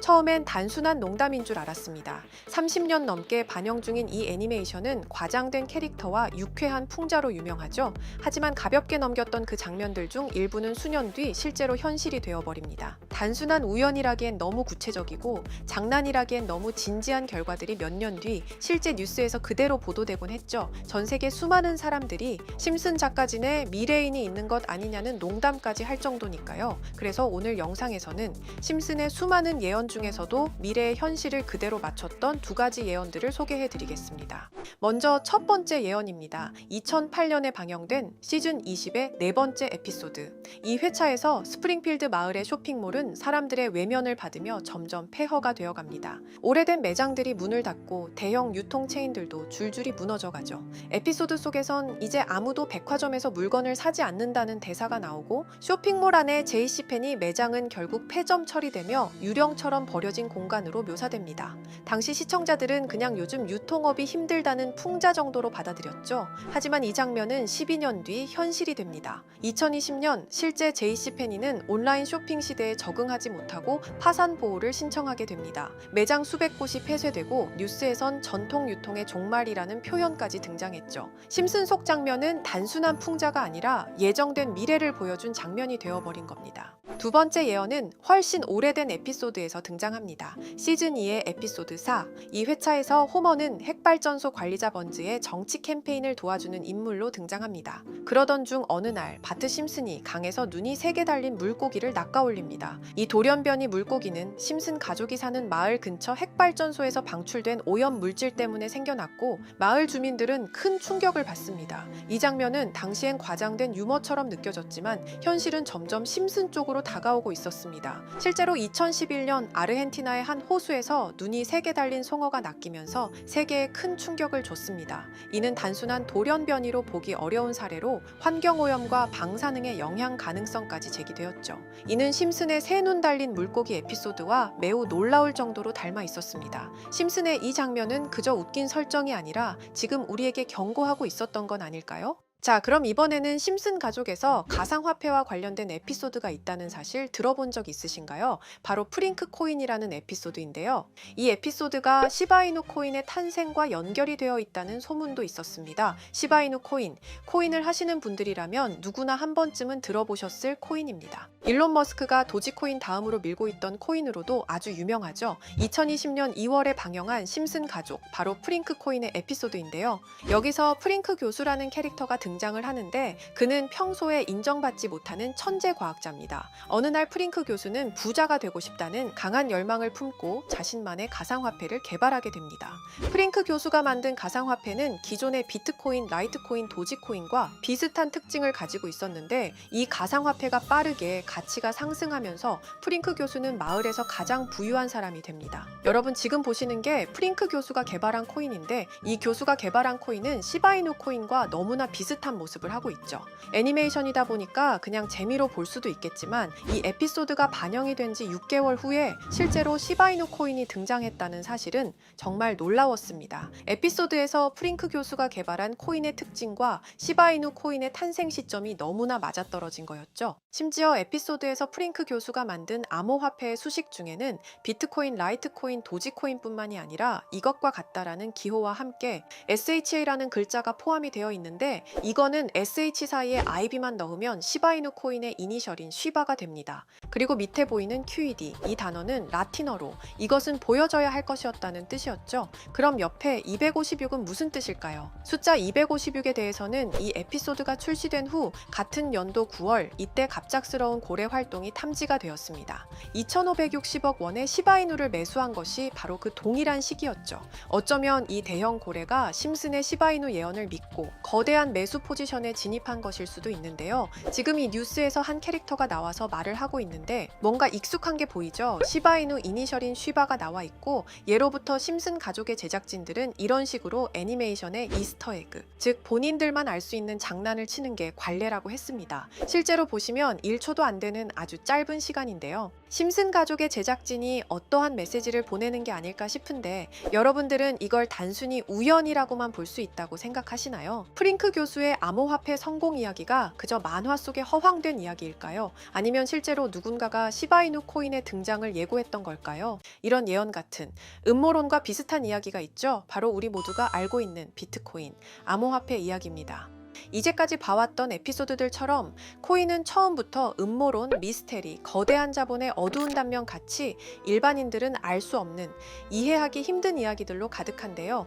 처음엔 단순한 농담인 줄 알았습니다. 30년 넘게 반영 중인 이 애니메이션은 과장된 캐릭터와 유쾌한 풍자로 유명하죠. 하지만 가볍게 넘겼던 그 장면들 중 일부는 수년 뒤 실제로 현실이 되어버립니다. 단순한 우연이라기엔 너무 구체적이고 장난이라기엔 너무 진지한 결과들이 몇 년 뒤 실제 뉴스에서 그대로 보도되곤 했죠. 전 세계 수많은 사람들이 심슨 작가진에 미래인이 있는 것 아니냐는 농담까지 할 정도니까요. 그래서 오늘 영상에서는 심슨의 수많은 예언 중에서도 미래의 현실을 그대로 맞췄던 두 가지 예언들을 소개해 드리겠습니다. 먼저 첫 번째 예언입니다. 2008년에 방영된 시즌 20의 네 번째 에피소드. 이 회차에서 스프링필드 마을의 쇼핑몰은 사람들의 외면을 받으며 점점 폐허가 되어갑니다. 오래된 매장들이 문을 닫고 대형 유통 체인들도 줄줄이 무너져가죠. 에피소드 속에선 이제 아무도 백화점에서 물건을 사지 않는다는 대사가 나오고 쇼핑몰 안에 JCPenney 매장은 결국 폐점 처리되며 유령처럼 버려진 공간으로 묘사됩니다. 당시 시청자들은 그냥 요즘 유통업이 힘들다는 풍자 정도로 받아들였죠. 하지만 이 장면은 12년 뒤 현실이 됩니다. 2020년 실제 JCPenney는 온라인 쇼핑 시대에 적응하지 못하고 파산 보호를 신청하게 됩니다. 매장 수백 곳이 폐쇄되고 뉴스에선 전통 유통의 종말이라는 표현까지 등장했죠. 심슨 속 장면은 단순한 풍자가 아니라 예정된 미래를 보여준 장면이 되어버린 겁니다. 두 번째 예언은 훨씬 오래된 에피소드에서 등장합니다. 시즌 2의 에피소드 4. 이 회차에서 호머는 핵발전소 관리자 번즈의 정치 캠페인을 도와주는 인물로 등장합니다. 그러던 중 어느 날 바트 심슨이 강에서 눈이 3개 달린 물고기를 낚아올립니다. 이 돌연변이 물고기는 심슨 가족이 사는 마을 근처 핵발전소에서 방출된 오염 물질 때문에 생겨났고 마을 주민들은 큰 충격을 받습니다. 이 장면은 당시엔 과장된 유머처럼 느껴졌지만 현실은 점점 심슨 쪽으로 다가오고 있었습니다. 실제로 2011년 아르헨티나의 한 호수에서 눈이 3개 달린 송어가 낚이면서 세계에 큰 충격을 줬습니다. 이는 단순한 돌연변이로 보기 어려운 사례로 환경오염과 방사능의 영향 가능성까지 제기되었죠. 이는 심슨의 새 눈 달린 물고기 에피소드와 매우 놀라울 정도로 닮아 있었습니다. 심슨의 이 장면은 그저 웃긴 설정이 아니라 지금 우리에게 경고하고 있었던 건 아닐까요? 자, 그럼 이번에는 심슨 가족에서 가상화폐와 관련된 에피소드가 있다는 사실 들어본 적 있으신가요? 바로 프링크 코인이라는 에피소드인데요. 이 에피소드가 시바이누 코인의 탄생과 연결이 되어 있다는 소문도 있었습니다. 시바이누 코인, 코인을 하시는 분들이라면 누구나 한 번쯤은 들어보셨을 코인입니다. 일론 머스크가 도지코인 다음으로 밀고 있던 코인으로도 아주 유명하죠. 2020년 2월에 방영한 심슨 가족, 바로 프링크 코인의 에피소드인데요. 여기서 프링크 교수라는 캐릭터가 등장을 하는데 그는 평소에 인정받지 못하는 천재 과학자입니다. 어느 날 프링크 교수는 부자가 되고 싶다는 강한 열망을 품고 자신만의 가상화폐를 개발하게 됩니다. 프링크 교수가 만든 가상화폐는 기존의 비트코인, 라이트코인, 도지코인과 비슷한 특징을 가지고 있었는데 이 가상화폐가 빠르게 가치가 상승하면서 프링크 교수는 마을에서 가장 부유한 사람이 됩니다. 여러분 지금 보시는 게 프링크 교수가 개발한 코인인데 이 교수가 개발한 코인은 시바이누 코인과 너무나 비슷한 모습을 하고 있죠. 애니메이션이다 보니까 그냥 재미로 볼 수도 있겠지만 이 에피소드가 반영이 된 지 6개월 후에 실제로 시바이누 코인이 등장했다는 사실은 정말 놀라웠습니다. 에피소드에서 프링크 교수가 개발한 코인의 특징과 시바이누 코인의 탄생 시점이 너무나 맞아떨어진 거였죠. 심지어 에피소드에서 프링크 교수가 만든 암호화폐의 수식 중에는 비트코인, 라이트코인, 도지코인뿐만이 아니라 이것과 같다라는 기호와 함께 SHA라는 글자가 포함이 되어 있는데 이거는 SH 사이에 IB만 넣으면 시바이누 코인의 이니셜인 쉬바가 됩니다. 그리고 밑에 보이는 QED, 이 단어는 라틴어로 이것은 보여져야 할 것이었다는 뜻이었죠. 그럼 옆에 256은 무슨 뜻일까요? 숫자 256에 대해서는 이 에피소드가 출시된 후 같은 연도 9월 이때 갑작스러운 고래 활동이 탐지가 되었습니다. 2,560억 원의 시바이누를 매수한 것이 바로 그 동일한 시기였죠. 어쩌면 이 대형 고래가 심슨의 시바이누 예언을 믿고 거대한 매수 포지션에 진입한 것일 수도 있는데요. 지금 이 뉴스에서 한 캐릭터가 나와서 말을 하고 있는데 뭔가 익숙한 게 보이죠? 시바이누 이니셜인 쉬바가 나와 있고 예로부터 심슨 가족의 제작진들은 이런 식으로 애니메이션의 이스터에그, 즉 본인들만 알 수 있는 장난을 치는 게 관례라고 했습니다. 실제로 보시면 1초도 안 되는 아주 짧은 시간인데요. 심슨 가족의 제작진이 어떠한 메시지를 보내는 게 아닐까 싶은데 여러분들은 이걸 단순히 우연이라고만 볼 수 있다고 생각하시나요? 프링크 교수의 모두의 암호화폐 성공 이야기가 그저 만화 속의 허황된 이야기일까요? 아니면 실제로 누군가가 시바이누 코인의 등장을 예고했던 걸까요? 이런 예언 같은 음모론과 비슷한 이야기가 있죠. 바로 우리 모두가 알고 있는 비트코인, 암호화폐 이야기입니다. 이제까지 봐왔던 에피소드들처럼 코인은 처음부터 음모론, 미스테리, 거대한 자본의 어두운 단면 같이 일반인들은 알 수 없는, 이해하기 힘든 이야기들로 가득한데요.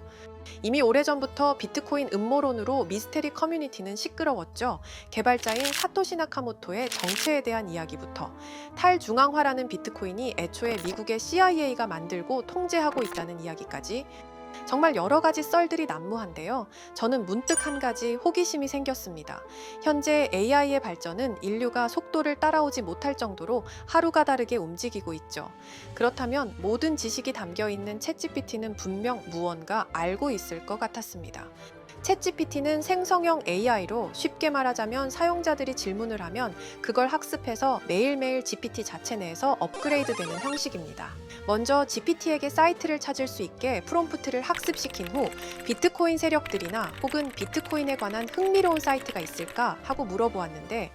이미 오래전부터 비트코인 음모론으로 미스테리 커뮤니티는 시끄러웠죠. 개발자인 사토시 나카모토의 정체에 대한 이야기부터 탈중앙화라는 비트코인이 애초에 미국의 CIA가 만들고 통제하고 있다는 이야기까지 정말 여러 가지 썰들이 난무한데요. 저는 문득 한 가지 호기심이 생겼습니다. 현재 AI의 발전은 인류가 속도를 따라오지 못할 정도로 하루가 다르게 움직이고 있죠. 그렇다면 모든 지식이 담겨 있는 챗GPT는 분명 무언가 알고 있을 것 같았습니다. 챗GPT는 생성형 AI로 쉽게 말하자면 사용자들이 질문을 하면 그걸 학습해서 매일매일 GPT 자체 내에서 업그레이드되는 형식입니다. 먼저 GPT에게 사이트를 찾을 수 있게 프롬프트를 학습시킨 후 비트코인 세력들이나 혹은 비트코인에 관한 흥미로운 사이트가 있을까 하고 물어보았는데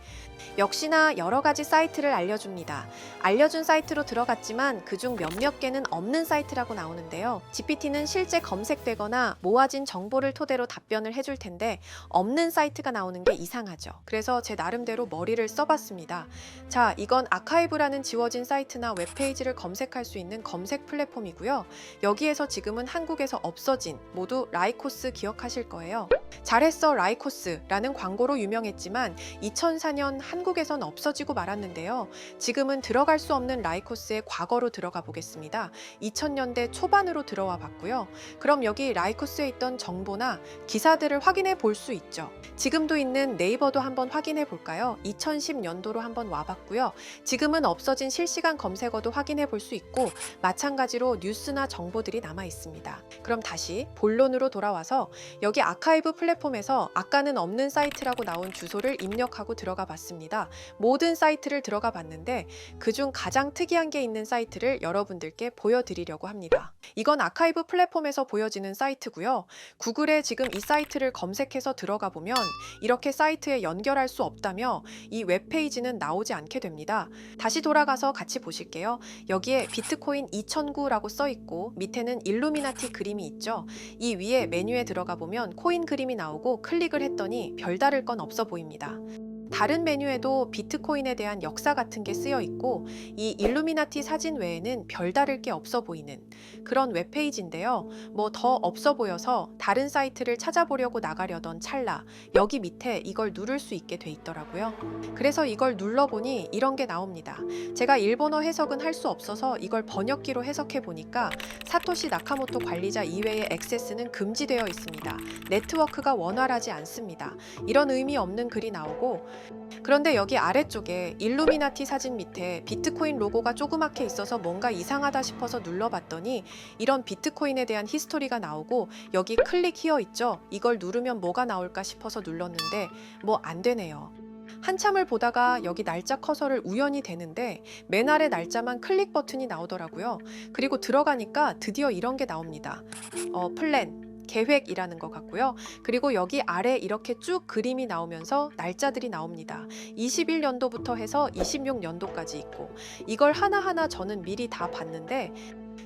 역시나 여러 가지 사이트를 알려줍니다. 알려준 사이트로 들어갔지만 그중 몇몇 개는 없는 사이트라고 나오는데요. GPT는 실제 검색되거나 모아진 정보를 토대로 답변을 해줄 텐데 없는 사이트가 나오는 게 이상하죠. 그래서 제 나름대로 머리를 써봤습니다. 자, 이건 아카이브라는 지워진 사이트나 웹페이지를 검색할 수 있는 검색 플랫폼이고요. 여기에서 지금은 한국에서 없어진 모두 라이코스 기억하실 거예요. 잘했어 라이코스라는 광고로 유명했지만 2004년 한국에선 없어지고 말았는데요. 지금은 들어갈 수 없는 라이코스의 과거로 들어가 보겠습니다. 2000년대 초반으로 들어와 봤고요. 그럼 여기 라이코스에 있던 정보나 기사들을 확인해 볼 수 있죠. 지금도 있는 네이버도 한번 확인해 볼까요? 2010년도로 한번 와봤고요. 지금은 없어진 실시간 검색어도 확인해 볼 수 있고 마찬가지로 뉴스나 정보들이 남아 있습니다. 그럼 다시 본론으로 돌아와서 여기 아카이브 플랫폼에서 아까는 없는 사이트라고 나온 주소를 입력하고 들어가 봤습니다. 모든 사이트를 들어가 봤는데 그중 가장 특이한 게 있는 사이트를 여러분들께 보여드리려고 합니다. 이건 아카이브 플랫폼에서 보여지는 사이트고요. 구글에 지금 이 사이트를 검색해서 들어가 보면 이렇게 사이트에 연결할 수 없다며 이 웹페이지는 나오지 않게 됩니다. 다시 돌아가서 같이 보실게요. 여기에 비트코인 2009라고 써 있고 밑에는 일루미나티 그림이 있죠. 이 위에 메뉴에 들어가 보면 코인 그림이 나오고 클릭을 했더니 별다를 건 없어 보입니다. 다른 메뉴에도 비트코인에 대한 역사 같은 게 쓰여 있고 이 일루미나티 사진 외에는 별다를 게 없어 보이는 그런 웹페이지인데요. 뭐 더 없어 보여서 다른 사이트를 찾아보려고 나가려던 찰나 여기 밑에 이걸 누를 수 있게 돼 있더라고요. 그래서 이걸 눌러보니 이런 게 나옵니다. 제가 일본어 해석은 할 수 없어서 이걸 번역기로 해석해 보니까 사토시 나카모토 관리자 이외의 액세스는 금지되어 있습니다. 네트워크가 원활하지 않습니다. 이런 의미 없는 글이 나오고 그런데 여기 아래쪽에 일루미나티 사진 밑에 비트코인 로고가 조그맣게 있어서 뭔가 이상하다 싶어서 눌러봤더니 이런 비트코인에 대한 히스토리가 나오고 여기 클릭 히어 있죠? 이걸 누르면 뭐가 나올까 싶어서 눌렀는데 뭐 안 되네요. 한참을 보다가 여기 날짜 커서를 우연히 대는데 맨 아래 날짜만 클릭 버튼이 나오더라고요. 그리고 들어가니까 드디어 이런 게 나옵니다. 플랜. 계획이라는 것 같고요. 그리고 여기 아래 이렇게 쭉 그림이 나오면서 날짜들이 나옵니다. 21년도부터 해서 26년도까지 있고 이걸 하나하나 저는 미리 다 봤는데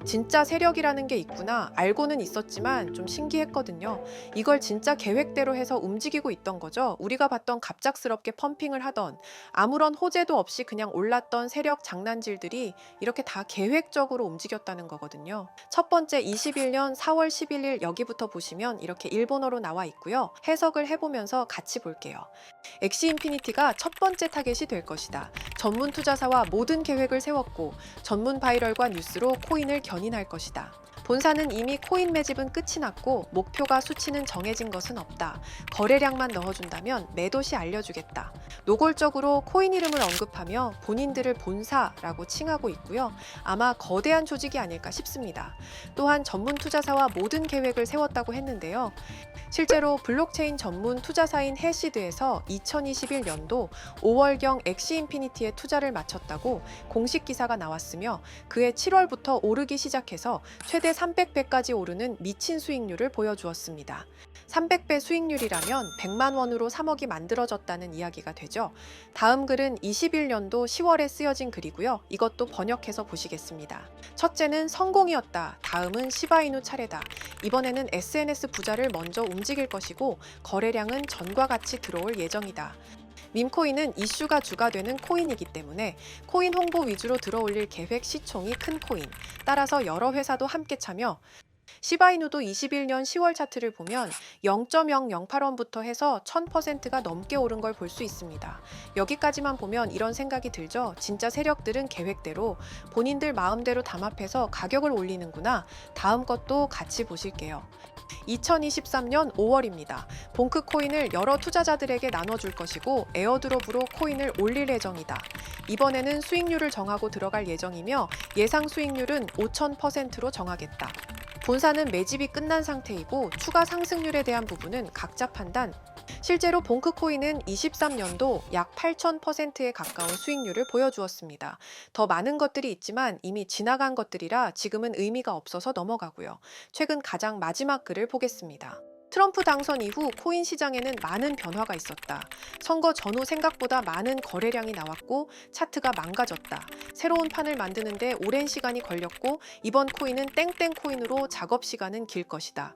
진짜 세력이라는 게 있구나 알고는 있었지만 좀 신기했거든요. 이걸 진짜 계획대로 해서 움직이고 있던 거죠. 우리가 봤던 갑작스럽게 펌핑을 하던 아무런 호재도 없이 그냥 올랐던 세력 장난질들이 이렇게 다 계획적으로 움직였다는 거거든요. 첫 번째 21년 4월 11일 여기부터 보시면 이렇게 일본어로 나와 있고요. 해석을 해보면서 같이 볼게요. 엑시 인피니티가 첫 번째 타겟이 될 것이다. 전문 투자사와 모든 계획을 세웠고 전문 바이럴과 뉴스로 코인을 견인할 것이다. 본사는 이미 코인 매집은 끝이 났고 목표가 수치는 정해진 것은 없다. 거래량만 넣어준다면 매도시 알려주겠다. 노골적으로 코인 이름을 언급하며 본인들을 본사라고 칭하고 있고요. 아마 거대한 조직이 아닐까 싶습니다. 또한 전문 투자사와 모든 계획을 세웠다고 했는데요. 실제로 블록체인 전문 투자사인 해시드에서 2021년도 5월경 엑시 인피니티에 투자를 마쳤다고 공식 기사가 나왔으며 그해 7월부터 오르기 시작해서 최대 300배까지 오르는 미친 수익률을 보여주었습니다. 300배 수익률이라면 100만 원으로 3억이 만들어졌다는 이야기가 되죠. 다음 글은 21년도 10월에 쓰여진 글이고요. 이것도 번역해서 보시겠습니다. 첫째는 성공이었다. 다음은 시바이누 차례다. 이번에는 SNS 부자를 먼저 움직일 것이고 거래량은 전과 같이 들어올 예정이다. 밈코인은 이슈가 주가 되는 코인이기 때문에 코인 홍보 위주로 들어올릴 계획 시총이 큰 코인. 따라서 여러 회사도 함께 참여. 시바이누도 21년 10월 차트를 보면 0.008원부터 해서 1000%가 넘게 오른 걸 볼 수 있습니다. 여기까지만 보면 이런 생각이 들죠. 진짜 세력들은 계획대로 본인들 마음대로 담합해서 가격을 올리는구나. 다음 것도 같이 보실게요. 2023년 5월입니다. 봉크 코인을 여러 투자자들에게 나눠줄 것이고 에어드롭으로 코인을 올릴 예정이다. 이번에는 수익률을 정하고 들어갈 예정이며 예상 수익률은 5000%로 정하겠다. 본사는 매집이 끝난 상태이고 추가 상승률에 대한 부분은 각자 판단. 실제로 봉크코인은 23년도 약 8000%에 가까운 수익률을 보여주었습니다. 더 많은 것들이 있지만 이미 지나간 것들이라 지금은 의미가 없어서 넘어가고요. 최근 가장 마지막 글을 보겠습니다. 트럼프 당선 이후 코인 시장에는 많은 변화가 있었다. 선거 전후 생각보다 많은 거래량이 나왔고 차트가 망가졌다. 새로운 판을 만드는데 오랜 시간이 걸렸고 이번 코인은 땡땡 코인으로 작업 시간은 길 것이다.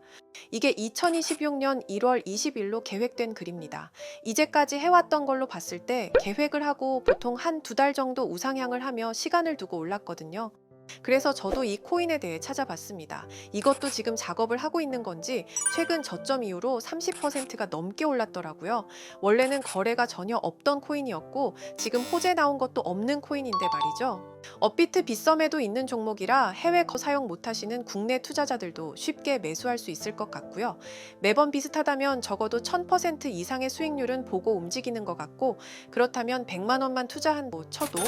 이게 2026년 1월 20일로 계획된 글입니다. 이제까지 해왔던 걸로 봤을 때 계획을 하고 보통 한 두 달 정도 우상향을 하며 시간을 두고 올랐거든요. 그래서 저도 이 코인에 대해 찾아봤습니다. 이것도 지금 작업을 하고 있는 건지 최근 저점 이후로 30%가 넘게 올랐더라고요. 원래는 거래가 전혀 없던 코인이었고 지금 호재 나온 것도 없는 코인인데 말이죠. 업비트 빗썸에도 있는 종목이라 해외 사용 못하시는 국내 투자자들도 쉽게 매수할 수 있을 것 같고요. 매번 비슷하다면 적어도 1000% 이상의 수익률은 보고 움직이는 것 같고 그렇다면 100만 원만 투자한다고 쳐도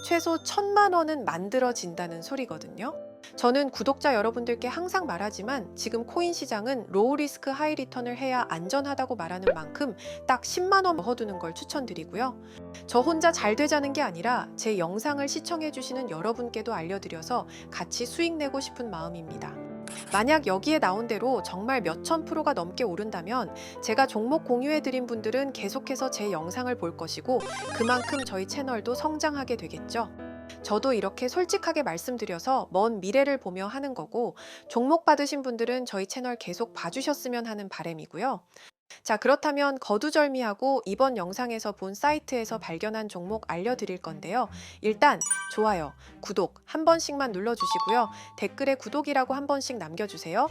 최소 1000만 원은 만들어진다는 소리거든요. 저는 구독자 여러분들께 항상 말하지만 지금 코인 시장은 로우 리스크 하이 리턴을 해야 안전하다고 말하는 만큼 딱 10만 원 넣어두는 걸 추천드리고요. 저 혼자 잘 되자는 게 아니라 제 영상을 시청해 주시는 여러분께도 알려드려서 같이 수익 내고 싶은 마음입니다. 만약 여기에 나온 대로 정말 몇천 프로가 넘게 오른다면 제가 종목 공유해드린 분들은 계속해서 제 영상을 볼 것이고 그만큼 저희 채널도 성장하게 되겠죠. 저도 이렇게 솔직하게 말씀드려서 먼 미래를 보며 하는 거고 종목 받으신 분들은 저희 채널 계속 봐주셨으면 하는 바람이고요. 자, 그렇다면 거두절미하고 이번 영상에서 본 사이트에서 발견한 종목 알려드릴 건데요. 일단 좋아요, 구독 한 번씩만 눌러주시고요. 댓글에 구독이라고 한 번씩 남겨주세요.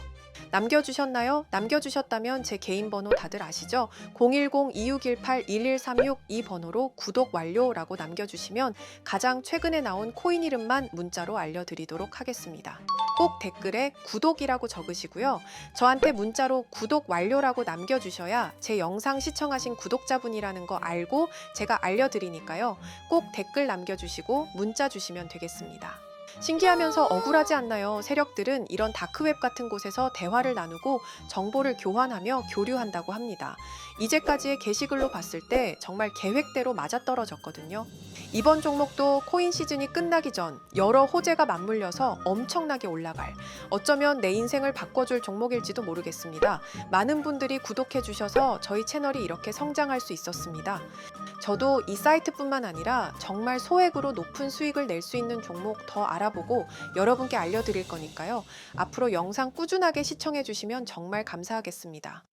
남겨주셨나요? 남겨주셨다면 제 개인 번호 다들 아시죠? 010-2618-1136 이 번호로 구독 완료라고 남겨주시면 가장 최근에 나온 코인 이름만 문자로 알려드리도록 하겠습니다. 꼭 댓글에 구독이라고 적으시고요. 저한테 문자로 구독 완료라고 남겨주셔야 제 영상 시청하신 구독자분이라는 거 알고 제가 알려드리니까요. 꼭 댓글 남겨주시고 문자 주시면 되겠습니다. 신기하면서 억울하지 않나요? 세력들은 이런 다크웹 같은 곳에서 대화를 나누고 정보를 교환하며 교류한다고 합니다. 이제까지의 게시글로 봤을 때 정말 계획대로 맞아떨어졌거든요. 이번 종목도 코인 시즌이 끝나기 전 여러 호재가 맞물려서 엄청나게 올라갈, 어쩌면 내 인생을 바꿔줄 종목일지도 모르겠습니다. 많은 분들이 구독해 주셔서 저희 채널이 이렇게 성장할 수 있었습니다. 저도 이 사이트뿐만 아니라 정말 소액으로 높은 수익을 낼 수 있는 종목 더 알아보고 여러분께 알려드릴 거니까요. 앞으로 영상 꾸준하게 시청해 주시면 정말 감사하겠습니다.